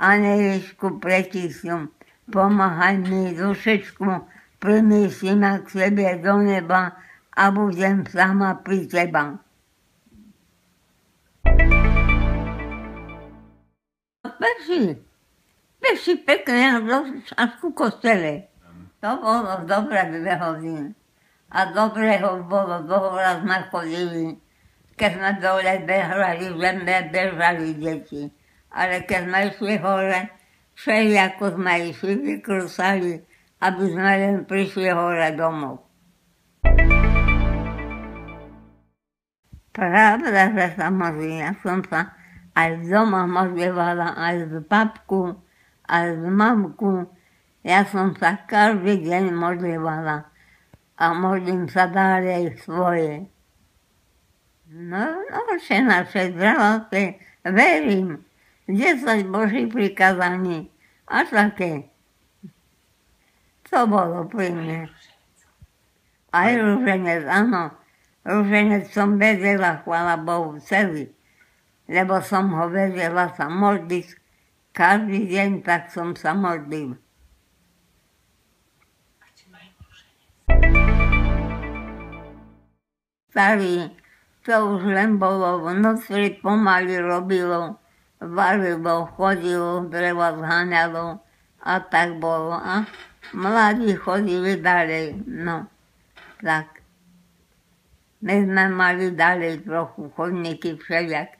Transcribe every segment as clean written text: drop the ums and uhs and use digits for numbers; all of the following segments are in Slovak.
Anelišku pretisnu, pomáhaj mi dušičku, príjmi si ma k sebe do neba a budem sama pri teba. Peši pekne až ku kostele. To bolo dobre 2 hodiny. A dobrého bolo, dohora sme chodili. Keď sme dole behrali, bežali deti. Ale keď sme išli hore, všelijako sme išli, vykrúsali, aby sme len prišli hore domov. Pravda, že sa modlím. Ja som sa aj doma modlívala, aj z babku, aj z mamku. Ja som sa každý deň modlívala a modlím sa ďalej svoje. No, oče naše zdravé, verím, 10 Božích prikázaní a také. To bolo pri mne. Aj ruženec, áno. Ruženec som vedela, chvála Bohu, celý. Lebo som ho vedela sa modliť. Každý deň tak som sa modlil. Starý, to už len bolo vnútri, pomaly robilo, varilo, chodilo, drevo zháňalo a tak bolo. A mladí chodili ďalej, no, tak. My sme mali ďalej trochu chodníky všelijak.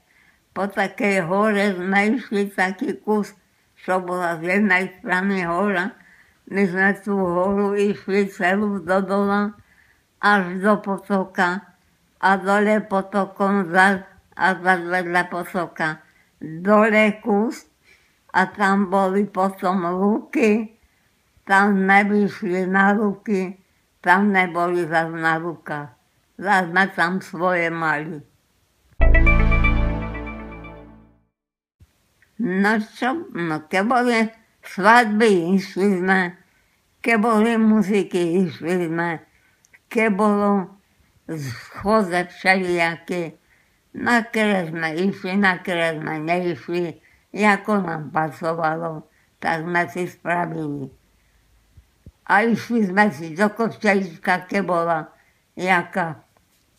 Po takej hore sme išli taký kus, čo bola z jednej strany hora. My sme tú horu išli celú do dola, až do potoka a dole potokom zas a zas vedľa potoka. Dole kus a tam boli potom luky, tam sme vyšli na luky, tam neboli zas na lukách. Zas sme tam svoje mali. No čo, no keď boli svadby, išli sme, keď boli muziky, išli sme, keď bolo schôdze všelijaké, na ktoré sme išli, na ktoré sme neišli, ako nám pasovalo, tak sme si spravili. A išli sme si do kostelička, keď bola jaká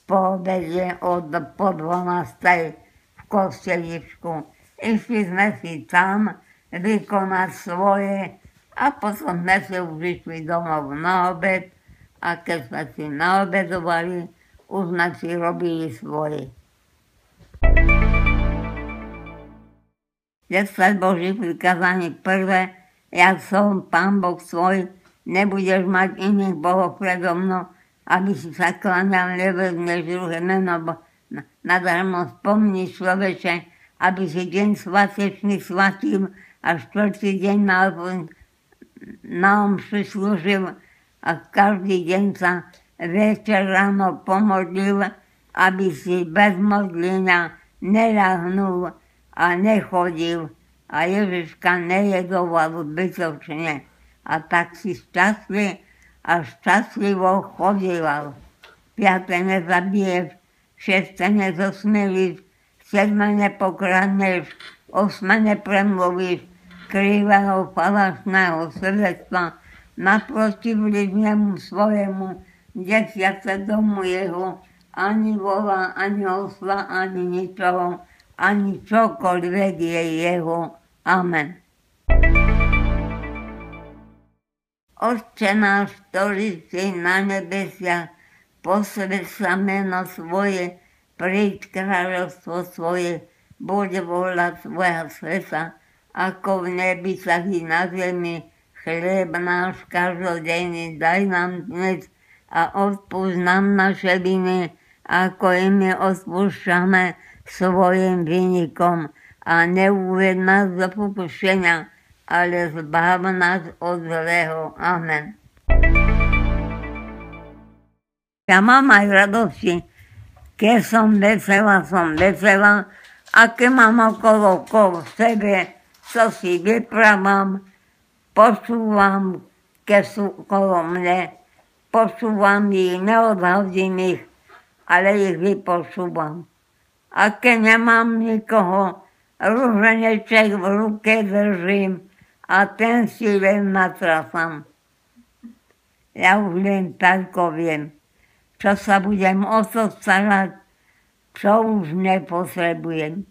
po obede po 12. v kosteličku. Išli sme si tam vykonať svoje a potom sme si už išli domov na obed a keď sme si naobedovali, už sme si robili svoje. 10 Božích prikázaní prvé, ja som Pán Boh svoj, nebudeš mať iných bohov predo mnou, aby si sa kláňal, nevezmeš druhé meno, bo nadarmo spomni človeče, aby si deň svatečný svatil a 4. deň na omši slúžil a každý deň sa večer ráno pomodlil, aby si bez modlenia neľahnul a nechodil a Ježiška nejedoval bytočne. A tak si šťastlivo chodíval. 5. nezabiješ, 6. nezosmilíš, 7. nepokradneš, 8. nepremluvíš krivého falašného svedectva naproti bližnému svojemu, 10. domu jeho, ani vola, ani osla, ani ničoho, ani čokoľvek je jeho. Amen. Otče náš, ktorý si na nebesiach, posväť sa meno svoje, príď kráľovstvo svoje, buď vôľa tvoja sveta, ako v nebi, tak i na zemi. Chlieb náš každodenný daj nám dnes a odpúšť nám naše viny, ako i my odpúšťame svojim vinníkom. A neuved nás do pokušenia, ale zbav nás od zlého. Amen. Ja mám aj radosti, keď som vesela, a keď mám okolo sebe, čo si vyprávam, počúvam, keď sú okolo mne, počúvam ich, neodhodím ich, ale ich vypočúvam. A keď nemám nikoho, Ruženeček v ruke držím a ten si len natrasam. Ja už len toľko viem, čo sa budem o to starať, čo už nepotrebujem.